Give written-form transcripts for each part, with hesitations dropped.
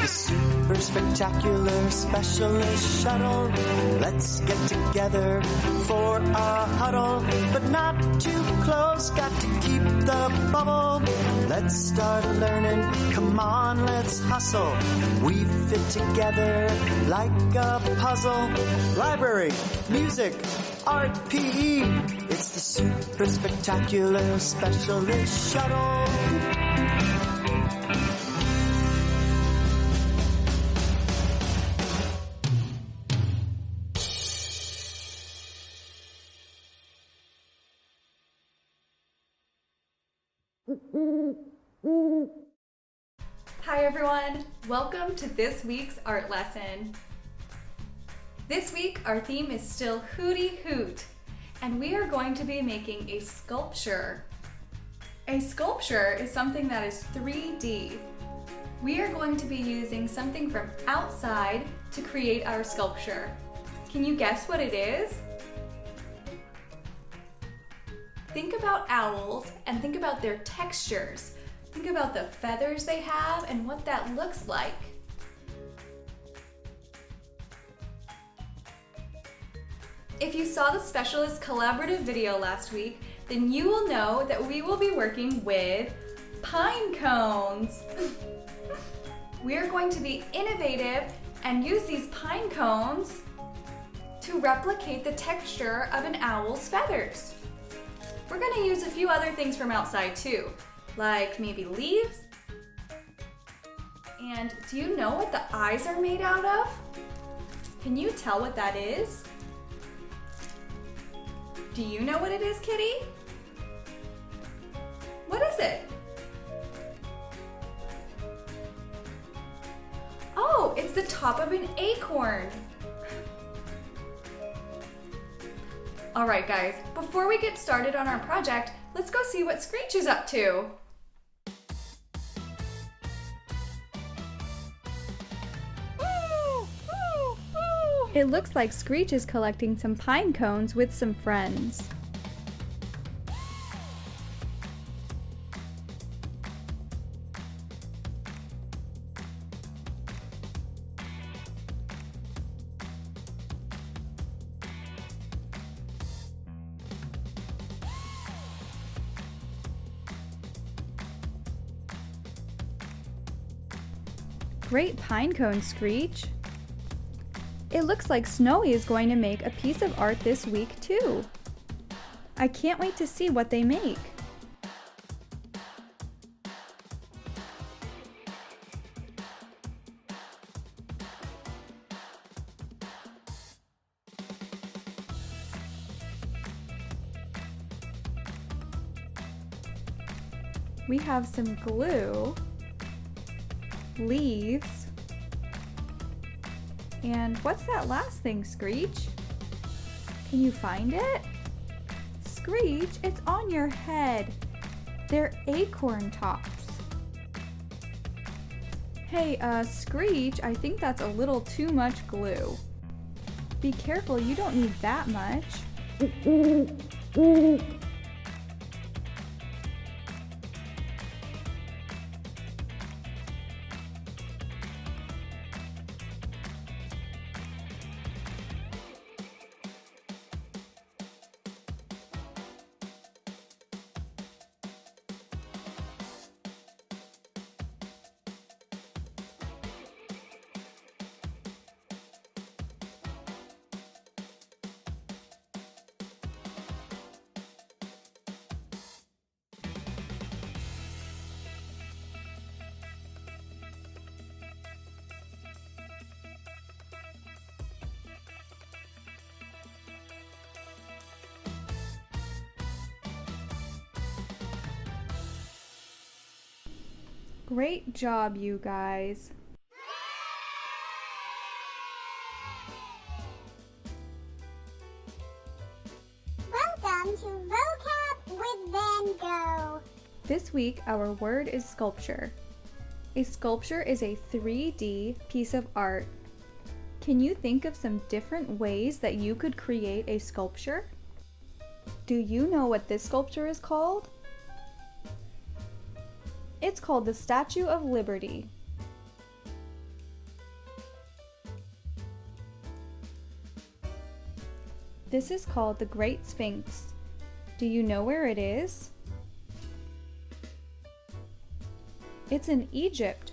Super spectacular specialist shuttle. Let's get together for a huddle, but not too close, got to keep the bubble. Let's start learning, come on, let's hustle. We fit together like a puzzle. Library, music, art, PE. It's the super spectacular specialist shuttle. Hi everyone, welcome to this week's art lesson. This week our theme is still Hootie Hoot, and we are going to be making a sculpture. A sculpture is something that is 3D. We are going to be using something from outside to create our sculpture. Can you guess what it is? Think about owls and think about their textures. Think about the feathers they have and what that looks like. If you saw the Specialist collaborative video last week, then you will know that we will be working with pine cones. We are going to be innovative and use these pine cones to replicate the texture of an owl's feathers. We're going to use a few other things from outside too, like maybe leaves. And do you know what the eyes are made out of? Can you tell what that is? Do you know what it is, Kitty? What is it? Oh, it's the top of an acorn. All right, guys, before we get started on our project, let's go see what Screech is up to. It looks like Screech is collecting some pine cones with some friends. Great pine cone, Screech. It looks like Snowy is going to make a piece of art this week too. I can't wait to see what they make. We have some glue, leaves, and what's that last thing, Screech? Can you find it? Screech, it's on your head. They're acorn tops. Hey, Screech, I think that's a little too much glue. Be careful, you don't need that much. Great job, you guys. Welcome to VOCAB with Van Gogh. This week, our word is sculpture. A sculpture is a 3D piece of art. Can you think of some different ways that you could create a sculpture? Do you know what this sculpture is called? It's called the Statue of Liberty. This is called the Great Sphinx. Do you know where it is? It's in Egypt.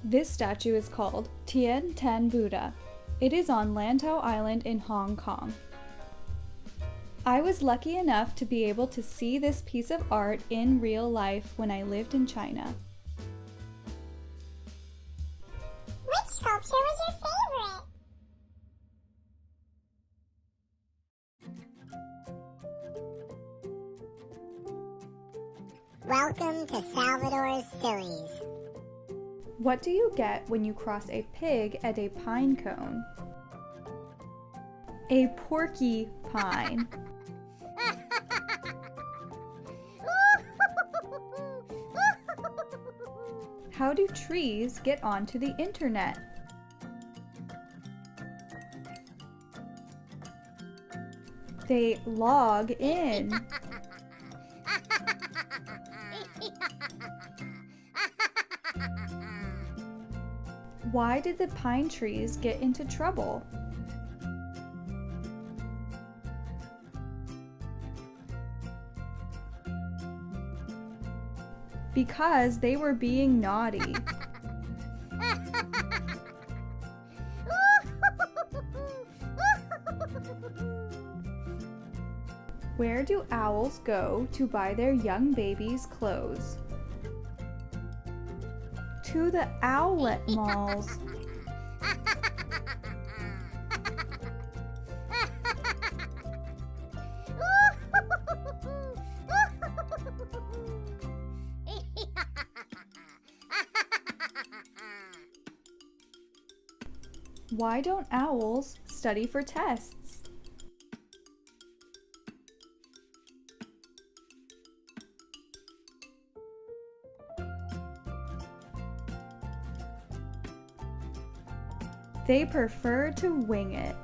This statue is called Tian Tan Buddha. It is on Lantau Island in Hong Kong. I was lucky enough to be able to see this piece of art in real life when I lived in China. Which sculpture was your favorite? Welcome to Salvador's Sillies. What do you get when you cross a pig and a pine cone? A porcupine. How do trees get onto the internet? They log in. Why did the pine trees get into trouble? Because they were being naughty. Where do owls go to buy their young babies' clothes? To the owlet malls. Why don't owls study for tests? They prefer to wing it.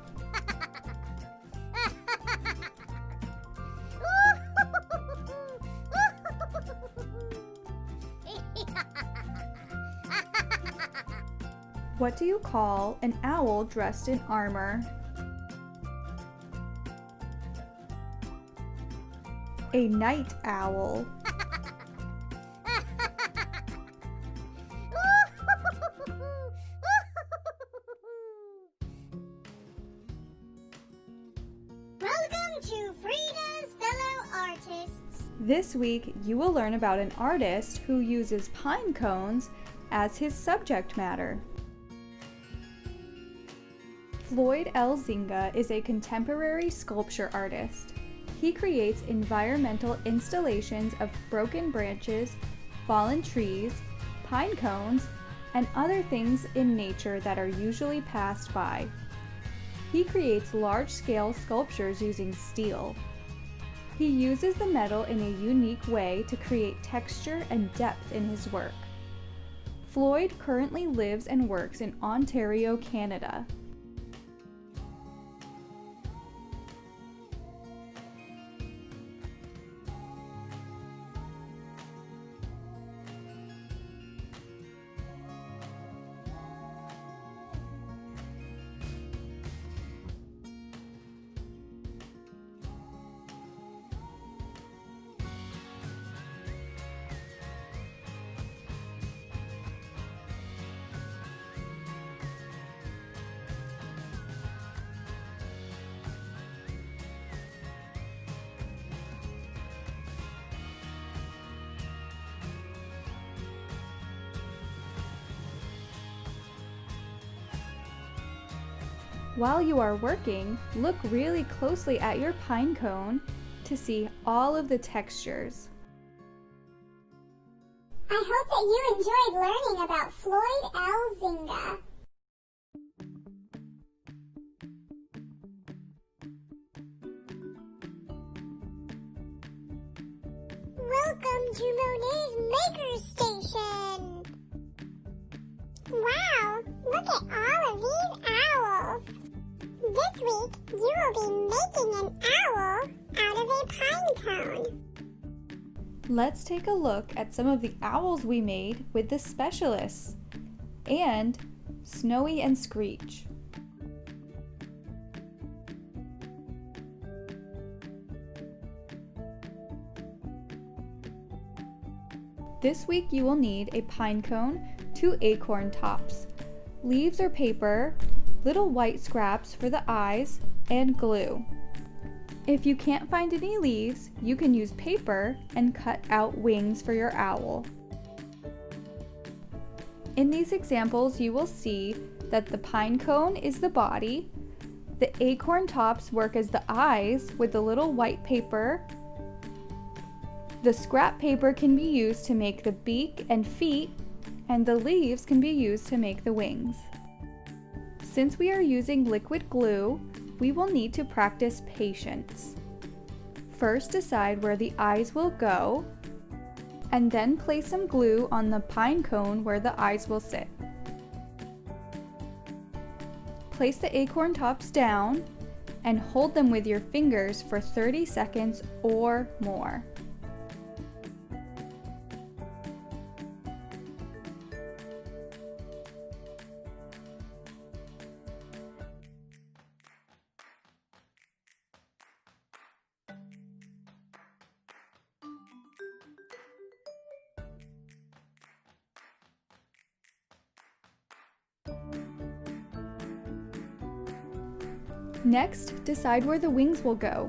What do you call an owl dressed in armor? A night owl. Welcome to Frida's Fellow Artists. This week, you will learn about an artist who uses pine cones as his subject matter. Floyd L. Zinga is a contemporary sculpture artist. He creates environmental installations of broken branches, fallen trees, pine cones, and other things in nature that are usually passed by. He creates large-scale sculptures using steel. He uses the metal in a unique way to create texture and depth in his work. Floyd currently lives and works in Ontario, Canada. While you are working, look really closely at your pine cone to see all of the textures. I hope that you enjoyed learning about Floyd L. Zinga. Welcome to Monet's Maker Station. Wow, Look at all of these owls. This week, you will be making an owl out of a pine cone. Let's take a look at some of the owls we made with the specialists and Snowy and Screech. This week you will need a pine cone, 2 acorn tops, leaves or paper, little white scraps for the eyes, and glue. If you can't find any leaves, you can use paper and cut out wings for your owl. In these examples, you will see that the pine cone is the body, the acorn tops work as the eyes with the little white paper. The scrap paper can be used to make the beak and feet, and the leaves can be used to make the wings. Since we are using liquid glue, we will need to practice patience. First, decide where the eyes will go, and then place some glue on the pine cone where the eyes will sit. Place the acorn tops down and hold them with your fingers for 30 seconds or more. Next, decide where the wings will go.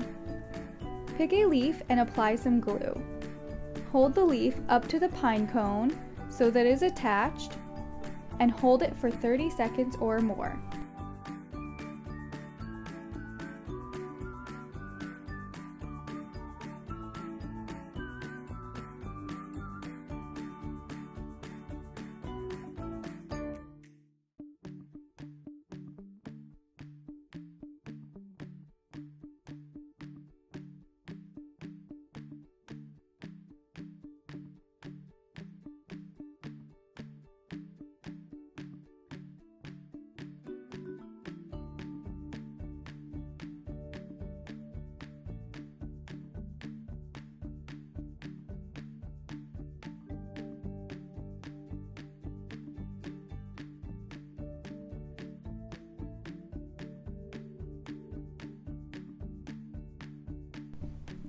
Pick a leaf and apply some glue. Hold the leaf up to the pine cone so that it is attached and hold it for 30 seconds or more.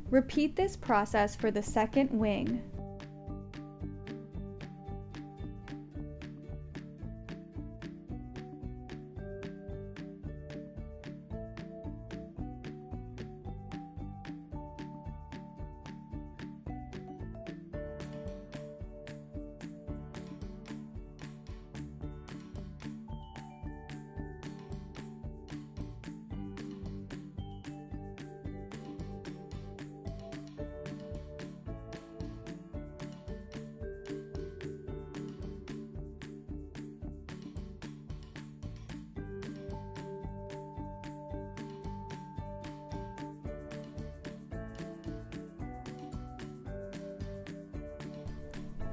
Repeat this process for the second wing.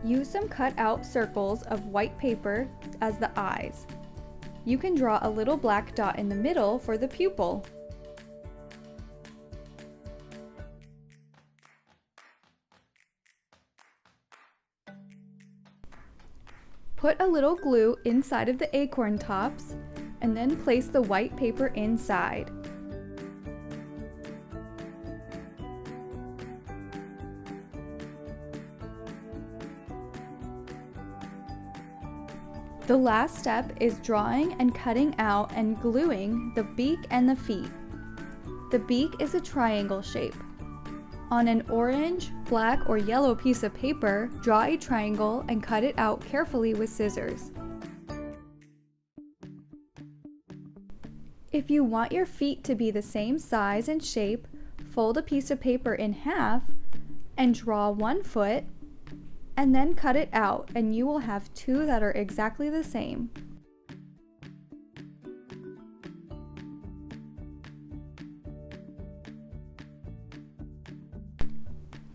Use some cut out circles of white paper as the eyes. You can draw a little black dot in the middle for the pupil. Put a little glue inside of the acorn tops and then place the white paper inside. The last step is drawing and cutting out and gluing the beak and the feet. The beak is a triangle shape. On an orange, black, or yellow piece of paper, draw a triangle and cut it out carefully with scissors. If you want your feet to be the same size and shape, fold a piece of paper in half and draw one foot, and then cut it out, and you will have two that are exactly the same.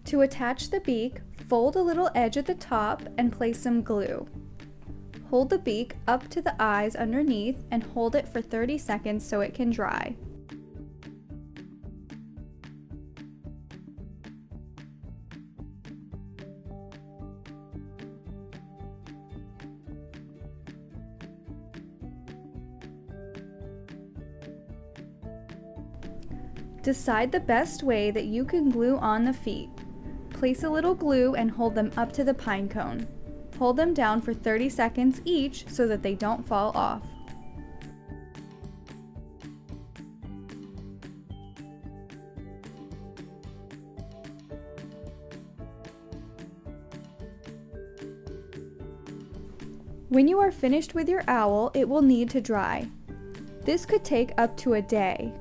To attach the beak, fold a little edge at the top and place some glue. Hold the beak up to the eyes underneath and hold it for 30 seconds so it can dry. Decide the best way that you can glue on the feet. Place a little glue and hold them up to the pine cone. Hold them down for 30 seconds each so that they don't fall off. When you are finished with your owl, it will need to dry. This could take up to a day.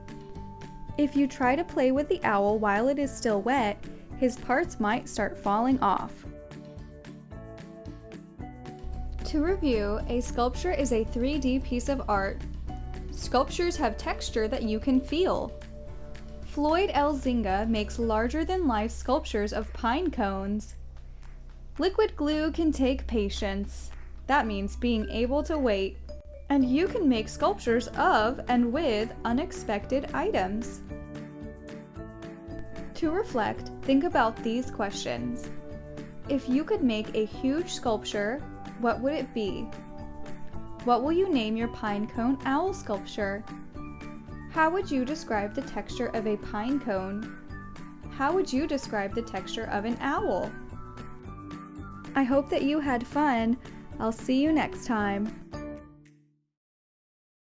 If you try to play with the owl while it is still wet, his parts might start falling off. To review, a sculpture is a 3D piece of art. Sculptures have texture that you can feel. Floyd L. Zinga makes larger-than-life sculptures of pine cones. Liquid glue can take patience. That means being able to wait. And you can make sculptures of and with unexpected items. To reflect, think about these questions. If you could make a huge sculpture, what would it be? What will you name your pinecone owl sculpture? How would you describe the texture of a pine cone? How would you describe the texture of an owl? I hope that you had fun. I'll see you next time.